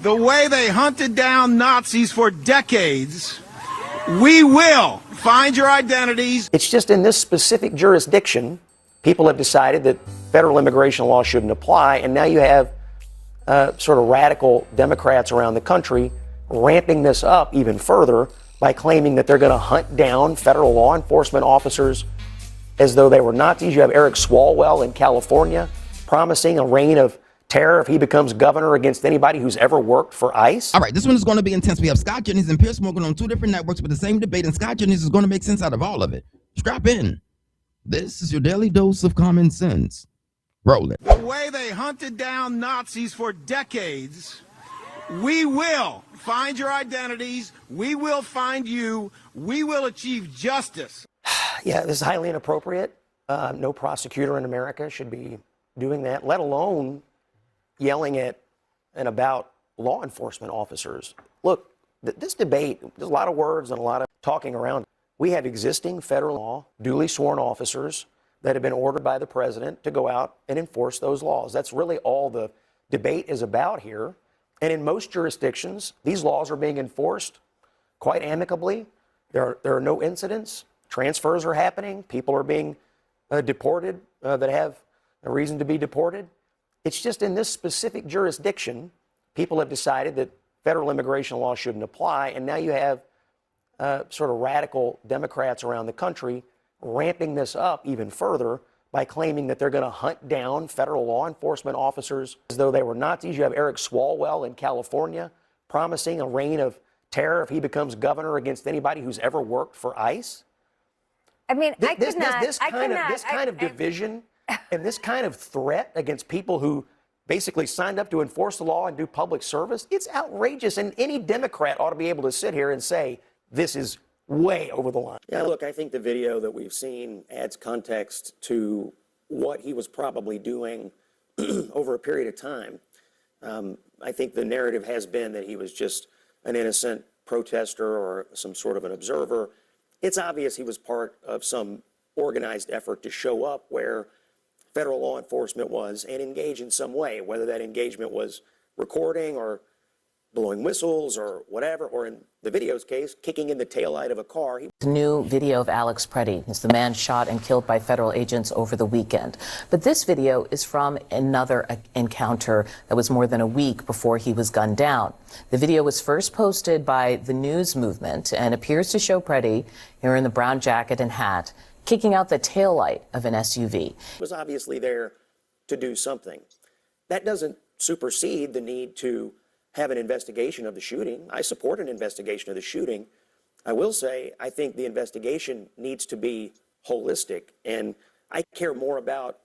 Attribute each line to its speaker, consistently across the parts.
Speaker 1: the way they hunted down Nazis for decades, we will find your identities.
Speaker 2: It's just in this specific jurisdiction, people have decided that federal immigration law shouldn't apply, and now you have sort of radical Democrats around the country ramping this up even further by claiming that they're going to hunt down federal law enforcement officers as though they were Nazis. You have Eric Swalwell in California promising a reign of terror if he becomes governor against anybody who's ever worked for ICE.
Speaker 3: All right, this one is going to be intense. We have Scott Jennings and Piers Morgan on two different networks with the same debate, and Scott Jennings is going to make sense out of all of it. Strap in. This is your daily dose of common sense. Roll it.
Speaker 1: The way they hunted down Nazis for decades, we will find your identities. We will find you. We will achieve justice.
Speaker 2: Yeah, this is highly inappropriate. No prosecutor in America should be doing that, let alone yelling at and about law enforcement officers. Look, this debate, there's a lot of words and a lot of talking around. We have existing federal law, duly sworn officers that have been ordered by the president to go out and enforce those laws. That's really all the debate is about here. And in most jurisdictions, these laws are being enforced quite amicably. There are no incidents. Transfers are happening. People are being deported that have a reason to be deported. It's just in this specific jurisdiction, people have decided that federal immigration law shouldn't apply, and now you have sort of radical Democrats around the country ramping this up even further by claiming that they're going to hunt down federal law enforcement officers as though they were Nazis. You have Eric Swalwell in California promising a reign of terror if he becomes governor against anybody who's ever worked for ICE.
Speaker 4: I mean,
Speaker 2: This kind of division and this kind of threat against people who basically signed up to enforce the law and do public service, it's outrageous. And any Democrat ought to be able to sit here and say, this is way over the line. Yeah, look, I think the video that we've seen adds context to what he was probably doing over a period of time. I think the narrative has been that he was just an innocent protester or some sort of an observer. It's obvious he was part of some organized effort to show up where federal law enforcement was and engage in some way, whether that engagement was recording or blowing whistles or whatever, or in the video's case, kicking in the taillight of a car.
Speaker 5: New video of Alex Preddy is the man shot and killed by federal agents over the weekend. But this video is from another encounter that was more than a week before he was gunned down. The video was first posted by the News Movement and appears to show Preddy, here in the brown jacket and hat, kicking out the taillight of an SUV.
Speaker 2: Was obviously there to do something. That doesn't supersede the need to have an investigation of the shooting. I support an investigation of the shooting. I will say, I think the investigation needs to be holistic, and I care more about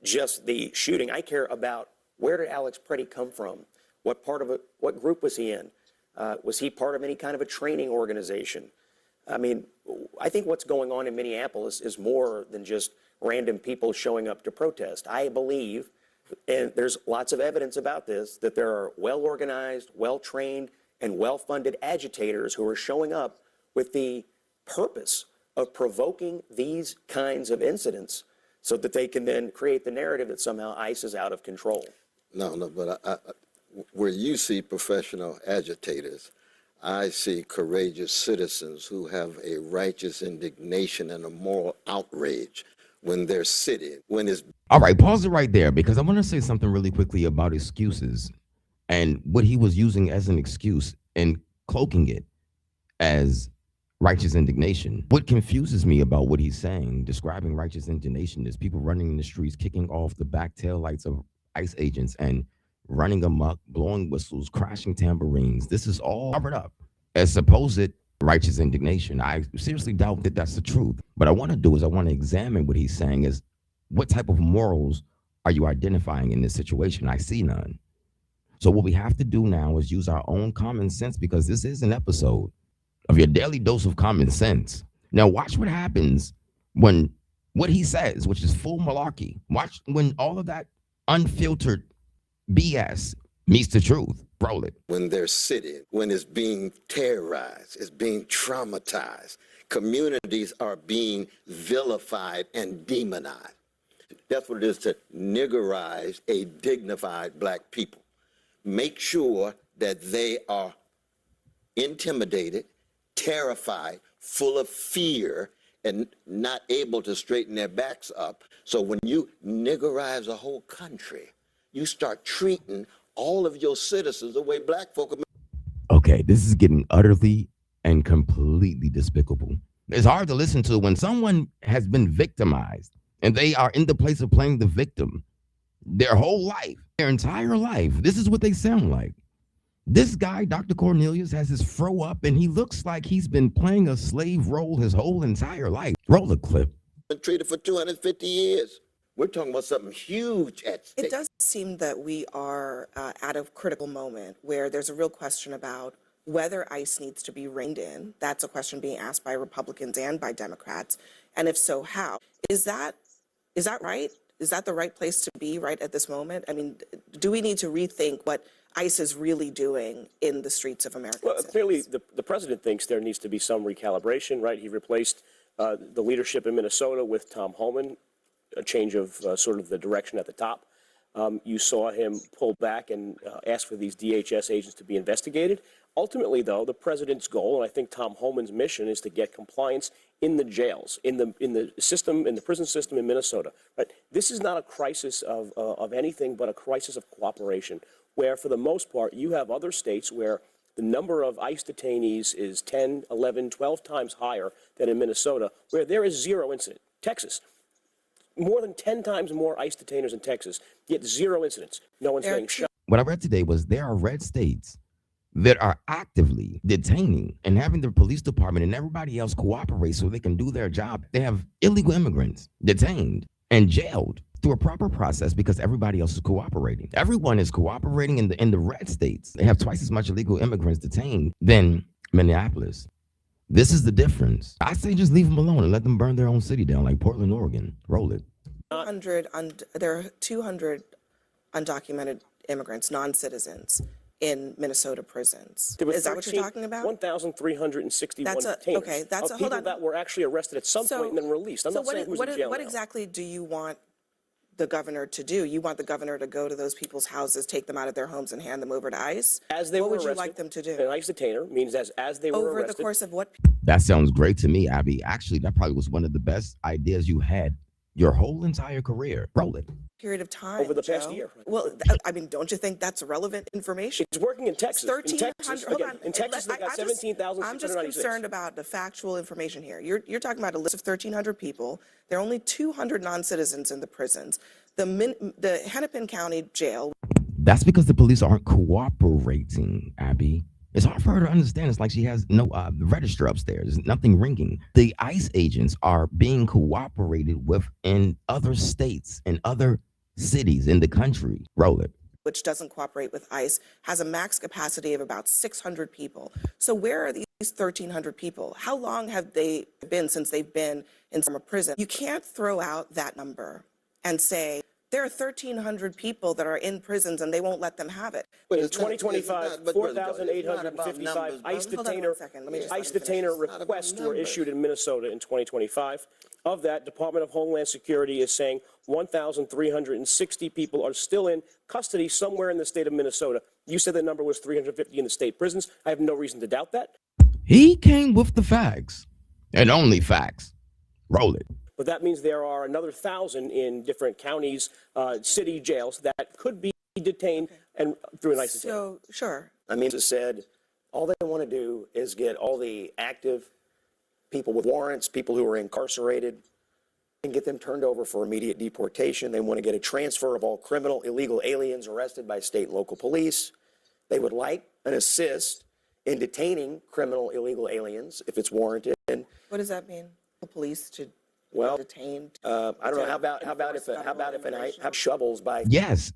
Speaker 2: just the shooting. I care about where did Alex Preddy come from? What part of it, what group was he in? Was he part of any kind of a training organization? I mean, I think what's going on in Minneapolis is more than just random people showing up to protest. I believe, and there's lots of evidence about this, that there are well-organized, well-trained, and well-funded agitators who are showing up with the purpose of provoking these kinds of incidents so that they can then create the narrative that somehow ICE is out of control.
Speaker 6: No, but where you see professional agitators, I see courageous citizens who have a righteous indignation and a moral outrage when they're sitting, when it's...
Speaker 3: All right, pause it right there, because I want to say something really quickly about excuses and what he was using as an excuse and cloaking it as righteous indignation. What confuses me about what he's saying, describing righteous indignation, is people running in the streets, kicking off the back taillights of ICE agents and running amok, blowing whistles, crashing tambourines. This is all covered up as supposed righteous indignation. I seriously doubt that that's the truth. What I want to do is I want to examine what he's saying is, what type of morals are you identifying in this situation? I see none. So what we have to do now is use our own common sense, because this is an episode of your daily dose of common sense. Now watch what happens when what he says, which is full malarkey. Watch when all of that unfiltered BS meets the truth. Roll it.
Speaker 6: When they're sitting, when it's being terrorized, it's being traumatized, communities are being vilified and demonized. That's what it is to niggerize a dignified black people. make sure that they are intimidated, terrified, full of fear, and not able to straighten their backs up. So when you niggerize a whole country, you start treating all of your citizens the way black folk are.
Speaker 3: Okay, this is getting utterly and completely despicable. It's hard to listen to when someone has been victimized and they are in the place of playing the victim their whole life, their entire life. This is what they sound like. This guy, Dr. Cornelius, has his fro up and he looks like he's been playing a slave role his whole entire life. Roll the clip.
Speaker 6: Been treated for 250 years. We're talking about something huge at stake.
Speaker 4: It does seem that we are at a critical moment where there's a real question about whether ICE needs to be reined in. That's a question being asked by Republicans and by Democrats. And if so, how? Is that right? Is that the right place to be right at this moment? I mean, do we need to rethink what ICE is really doing in the streets of America?
Speaker 7: Well, clearly, the president thinks there needs to be some recalibration, right? He replaced the leadership in Minnesota with Tom Homan, a change of sort of the direction at the top. You saw him pull back and ask for these DHS agents to be investigated. Ultimately, though, the president's goal, and I think Tom Homan's mission, is to get compliance in the jails, in the system, in the prison system in Minnesota. Right? This is not a crisis of anything but a crisis of cooperation, where for the most part you have other states where the number of ICE detainees is 10, 11, 12 times higher than in Minnesota, where there is zero incident. Texas, more than 10 times more ICE detainers in Texas, yet zero incidents. No one's getting shot.
Speaker 3: What I read today was there are red states that are actively detaining and having the police department and everybody else cooperate so they can do their job. They have illegal immigrants detained and jailed through a proper process because everybody else is cooperating. Everyone is cooperating in the red states. They have twice as much illegal immigrants detained than Minneapolis. This is the difference. I say just leave them alone and let them burn their own city down like Portland, Oregon. Roll it.
Speaker 4: There are 200 undocumented immigrants, non-citizens, in Minnesota prisons. Is that what you're talking about?
Speaker 7: 1,361 detainers.
Speaker 4: Okay, that's
Speaker 7: of
Speaker 4: hold
Speaker 7: people
Speaker 4: on.
Speaker 7: that were actually arrested at some point and then released. I'm not saying who's in jail
Speaker 4: what
Speaker 7: now.
Speaker 4: exactly do you want the governor to do? You want the governor to go to those people's houses, take them out of their homes, and hand them over to ICE?
Speaker 7: As they
Speaker 4: what
Speaker 7: were
Speaker 4: would
Speaker 7: arrested,
Speaker 4: you like them to do?
Speaker 7: An ICE detainer means as they were
Speaker 4: Over
Speaker 7: arrested.
Speaker 4: the course of what
Speaker 3: That sounds great to me, Abby. Actually, that probably was one of the best ideas you had your whole entire career. Roll it.
Speaker 4: period of time?
Speaker 7: Over the past
Speaker 4: Joe?
Speaker 7: year.
Speaker 4: Well, I mean, don't you think that's relevant information?
Speaker 7: It's working in Texas.
Speaker 4: 1,300. Hold on.
Speaker 7: In Texas, they got 17,696.
Speaker 4: I'm just concerned about the factual information here. You're talking about a list of 1,300 people. There are only 200 non-citizens in the prisons. The Hennepin County Jail.
Speaker 3: That's because the police aren't cooperating, Abby. It's hard for her to understand. It's like she has no register upstairs. There's nothing ringing. The ICE agents are being cooperated with in other states and other cities in the country. Roll it.
Speaker 4: Which doesn't cooperate with ICE, has a max capacity of about 600 people. So where are these 1,300 people? How long have they been since they've been in some prison? You can't throw out that number and say, there are 1,300 people that are in prisons and they won't let them have it.
Speaker 7: But in 2025, 4,855 ICE detainer requests were issued in Minnesota in 2025. Of that, Department of Homeland Security is saying 1,360 people are still in custody somewhere in the state of Minnesota. You said the number was 350 in the state prisons. I have no reason to doubt that.
Speaker 3: He came with the facts and only facts. Roll it.
Speaker 7: But that means there are another 1,000 in different counties, city jails that could be detained and through an ICE detainer.
Speaker 4: So, sure.
Speaker 2: I mean, it said all they want to do is get all the active people with warrants, people who are incarcerated, and get them turned over for immediate deportation. They want to get a transfer of all criminal illegal aliens arrested by state and local police. They would like an assist in detaining criminal illegal aliens if it's warranted.
Speaker 4: What does that mean? The police to detain?
Speaker 2: I don't know. How about if I have shovels by?
Speaker 3: Yes,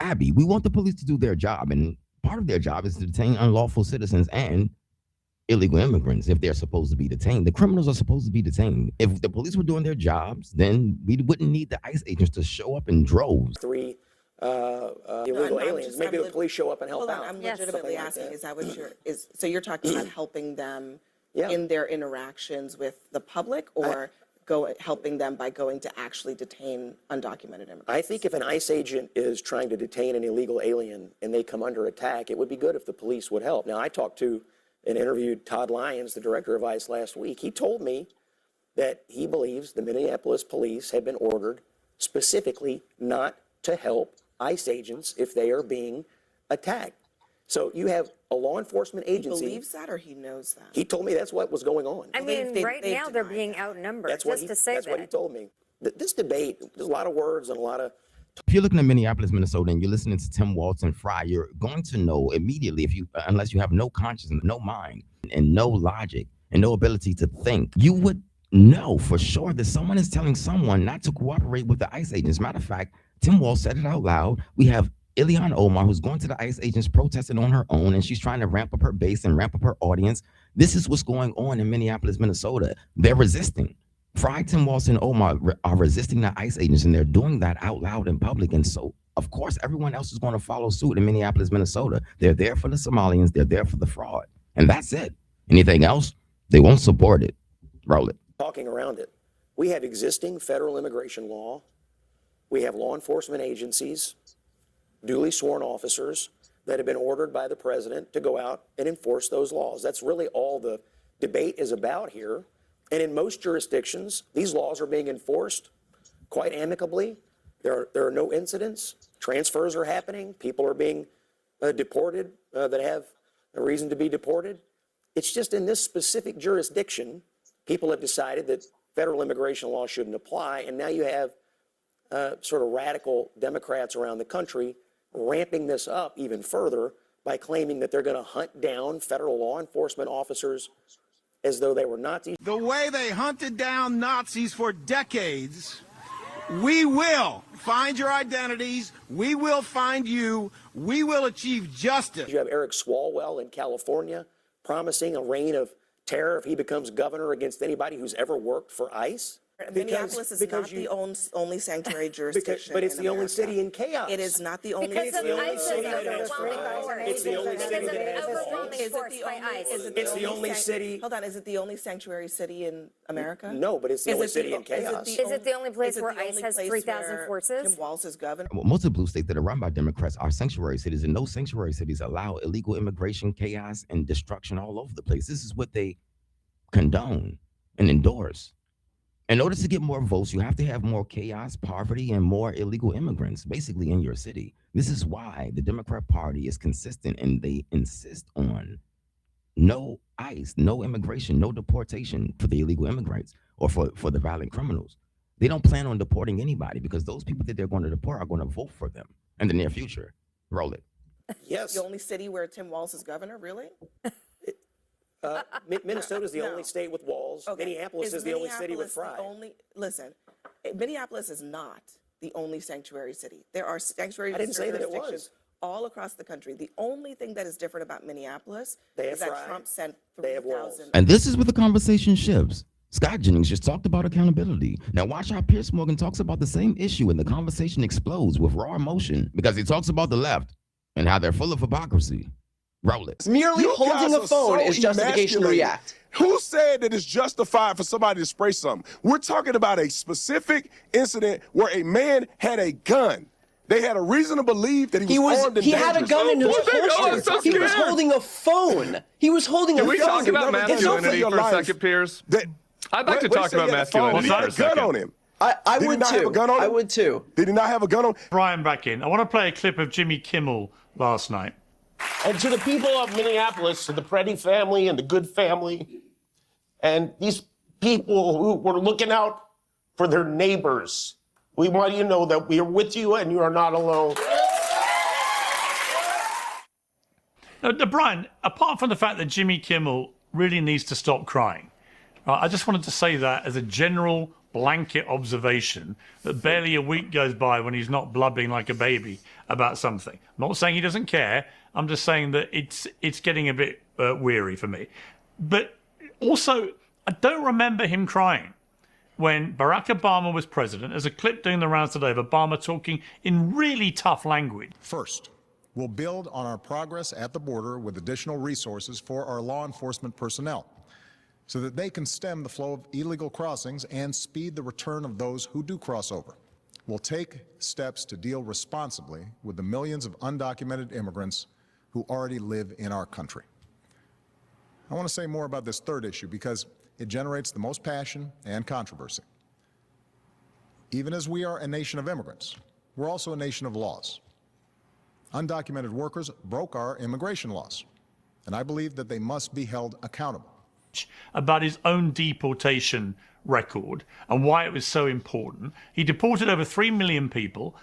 Speaker 3: Abby, we want the police to do their job, and part of their job is to detain unlawful citizens and illegal immigrants if they're supposed to be detained. The criminals are supposed to be detained. If the police were doing their jobs, then we wouldn't need the ICE agents to show up in droves.
Speaker 2: Three illegal aliens. Maybe the police show up and help out.
Speaker 4: I'm legitimately asking, is that what so you're talking about helping them in their interactions with the public or helping them by going to actually detain undocumented immigrants?
Speaker 2: I think if an ICE agent is trying to detain an illegal alien and they come under attack, it would be good if the police would help. Now, I talked to and interviewed Todd Lyons, the director of ICE, last week. He told me that he believes the Minneapolis police have been ordered specifically not to help ICE agents if they are being attacked. So you have a law enforcement agency.
Speaker 4: He believes that, or he knows that?
Speaker 2: He told me that's what was going on.
Speaker 8: I mean, right now they're being outnumbered.
Speaker 2: That's what
Speaker 8: That's
Speaker 2: what he told me. This debate, there's a lot of words and a lot of.
Speaker 3: If you're looking at Minneapolis, Minnesota, and you're listening to Tim Walz and Fry, you're going to know immediately, unless you have no consciousness, no mind, and no logic, and no ability to think, you would know for sure that someone is telling someone not to cooperate with the ICE agents. Matter of fact, Tim Walz said it out loud. We have Ilhan Omar, who's going to the ICE agents protesting on her own, and she's trying to ramp up her base and ramp up her audience. This is what's going on in Minneapolis, Minnesota. They're resisting. Fry, Tim Walz, and Omar are resisting the ICE agents, and they're doing that out loud in public. And so, of course, everyone else is going to follow suit in Minneapolis, Minnesota. They're there for the Somalians. They're there for the fraud. And that's it. Anything else, they won't support it. Roll it.
Speaker 2: Talking around it. We have existing federal immigration law. We have law enforcement agencies, duly sworn officers that have been ordered by the president to go out and enforce those laws. That's really all the debate is about here. And in most jurisdictions, these laws are being enforced quite amicably. There are no incidents. Transfers are happening. People are being deported that have a reason to be deported. It's just in this specific jurisdiction, people have decided that federal immigration law shouldn't apply. And now you have sort of radical Democrats around the country ramping this up even further by claiming that they're going to hunt down federal law enforcement officers as though they were Nazis.
Speaker 1: The way they hunted down Nazis for decades, we will find your identities. We will find you. We will achieve justice.
Speaker 2: You have Eric Swalwell in California promising a reign of terror if he becomes governor against anybody who's ever worked for ICE.
Speaker 4: Minneapolis is not the only sanctuary jurisdiction.
Speaker 2: But it's
Speaker 4: in
Speaker 2: the only
Speaker 4: America.
Speaker 2: city in chaos.
Speaker 4: It is not the only
Speaker 8: Because
Speaker 4: city.
Speaker 8: of ICE
Speaker 2: city that has It's the only city that has It's the only city.
Speaker 4: Hold on, is it the only sanctuary city in America?
Speaker 2: No, but it's the only city in chaos.
Speaker 8: Is it the only place where ICE has 3,000 forces?
Speaker 4: Tim Walz is governor.
Speaker 3: Well, most of the blue states that are run by Democrats are sanctuary cities, and those sanctuary cities allow illegal immigration, chaos, and destruction all over the place. This is what they condone and endorse. In order to get more votes, you have to have more chaos, poverty, and more illegal immigrants, basically, in your city. This is why the Democrat Party is consistent, and they insist on no ICE, no immigration, no deportation for the illegal immigrants or for the violent criminals. They don't plan on deporting anybody because those people that they're going to deport are going to vote for them in the near future. Roll it.
Speaker 2: Yes.
Speaker 4: The only city where Tim Walz is governor, really?
Speaker 2: Minnesota is the only state with walls.
Speaker 4: Okay.
Speaker 2: Minneapolis is the only city with
Speaker 4: Minneapolis
Speaker 2: Fry.
Speaker 4: Listen, Minneapolis is not the only sanctuary city. There are sanctuary
Speaker 2: I didn't say that it
Speaker 4: jurisdictions
Speaker 2: was.
Speaker 4: all across the country. The only thing that is different about Minneapolis
Speaker 2: They have
Speaker 4: is that
Speaker 2: Fry.
Speaker 4: Trump sent
Speaker 2: They have walls.
Speaker 4: 3,000.
Speaker 3: And this is where the conversation shifts. Scott Jennings just talked about accountability. Now watch how Piers Morgan talks about the same issue and the conversation explodes with raw emotion because he talks about the left and how they're full of hypocrisy. Roll it.
Speaker 9: Merely
Speaker 10: You
Speaker 9: holding
Speaker 10: guys
Speaker 9: a
Speaker 10: are
Speaker 9: phone
Speaker 10: so
Speaker 9: is justification to
Speaker 10: emasculated.
Speaker 9: react.
Speaker 10: Who said that it's justified for somebody to spray something? We're talking about a specific incident where a man had a gun. They had a reason to believe that he was armed and
Speaker 9: he had a
Speaker 10: dangerous.
Speaker 9: gun in his
Speaker 10: Oh, I'm
Speaker 9: holster.
Speaker 10: so
Speaker 9: He was
Speaker 10: scared.
Speaker 9: holding a phone. He was holding a
Speaker 11: Can we
Speaker 9: phone.
Speaker 11: talk about
Speaker 10: Never get over
Speaker 11: masculinity
Speaker 10: your
Speaker 11: for a
Speaker 10: life.
Speaker 11: second, Piers?
Speaker 10: That-
Speaker 11: I'd like to
Speaker 10: What- what
Speaker 11: talk
Speaker 10: you say
Speaker 11: about
Speaker 10: he had a phone?
Speaker 11: masculinity
Speaker 10: He
Speaker 11: for
Speaker 10: had
Speaker 11: a
Speaker 10: a gun
Speaker 11: second.
Speaker 10: on him.
Speaker 9: I
Speaker 10: Did he
Speaker 9: would
Speaker 10: not have
Speaker 9: too.
Speaker 10: a gun on him?
Speaker 9: I would too.
Speaker 10: Did he not have a gun on?
Speaker 12: Brian back in. I want to play a clip of Jimmy Kimmel last night.
Speaker 13: And to the people of Minneapolis, to the Preddy family and the Good family, and these people who were looking out for their neighbors, we want you to know that we are with you and you are not alone.
Speaker 12: Brian, apart from the fact that Jimmy Kimmel really needs to stop crying, I just wanted to say that as a general blanket observation that barely a week goes by when he's not blubbing like a baby about something. I'm not saying he doesn't care. I'm just saying that it's getting a bit weary for me. But also, I don't remember him crying when Barack Obama was president. There's a clip doing the rounds today of Obama talking in really tough language.
Speaker 14: First, we'll build on our progress at the border with additional resources for our law enforcement personnel. so that they can stem the flow of illegal crossings and speed the return of those who do cross over. We'll take steps to deal responsibly with the millions of undocumented immigrants who already live in our country. I want to say more about this third issue because it generates the most passion and controversy. Even as we are a nation of immigrants, we're also a nation of laws. Undocumented workers broke our immigration laws, and I believe that they must be held accountable.
Speaker 12: About his own deportation record and why it was so important. He deported over 3 million people.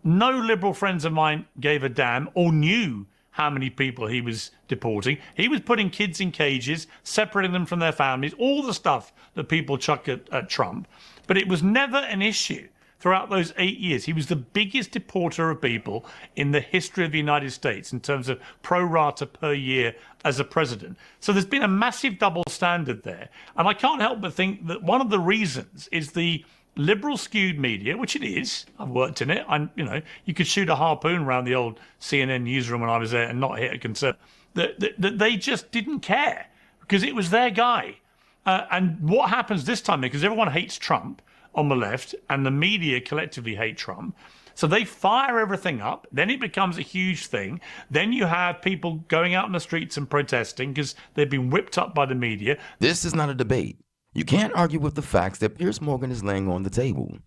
Speaker 12: No liberal friends of mine gave a damn or knew how many people he was deporting. He was putting kids in cages, separating them from their families, all the stuff that people chuck at Trump. But it was never an issue throughout those 8 years. He was the biggest deporter of people in the history of the United States in terms of pro rata per year as a president. So there's been a massive double standard there. And I can't help but think that one of the reasons is the liberal skewed media, which it is. I've worked in it. You could shoot a harpoon around the old CNN newsroom when I was there and not hit a conservative. That they just didn't care because it was their guy. And what happens this time, because everyone hates Trump on the left and the media collectively hate Trump. So they fire everything up. Then it becomes a huge thing. Then you have people going out in the streets and protesting because they've been whipped up by the media.
Speaker 3: This is not a debate. You can't argue with the facts that Piers Morgan is laying on the table.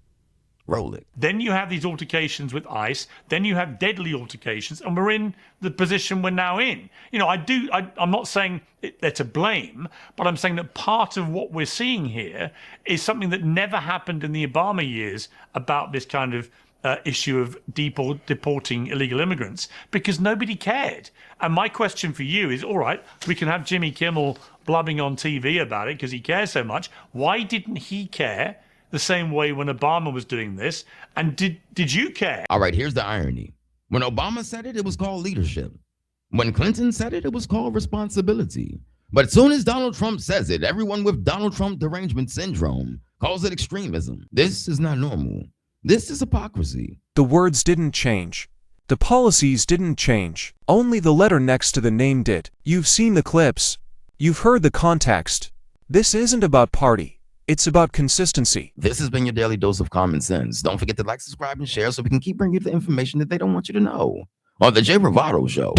Speaker 3: Roll it.
Speaker 12: Then you have these altercations with ICE. Then you have deadly altercations, and we're in the position we're now in. I'm not saying they're to blame, but I'm saying that part of what we're seeing here is something that never happened in the Obama years about this kind of issue of deporting illegal immigrants, because nobody cared. And my question for you is, all right, we can have Jimmy Kimmel blubbing on TV about it because he cares so much. Why didn't he care the same way when Obama was doing this? And did you care?
Speaker 3: All right, here's the irony. When Obama said it, it was called leadership. When Clinton said it, it was called responsibility. But as soon as Donald Trump says it, everyone with Donald Trump derangement syndrome calls it extremism. This is not normal. This is hypocrisy.
Speaker 11: The words didn't change. The policies didn't change. Only the letter next to the name did. You've seen the clips. You've heard the context. This isn't about party. It's about consistency.
Speaker 3: This has been your daily dose of common sense. Don't forget to like, subscribe, and share so we can keep bringing you the information that they don't want you to know on The Jay Bravado Show.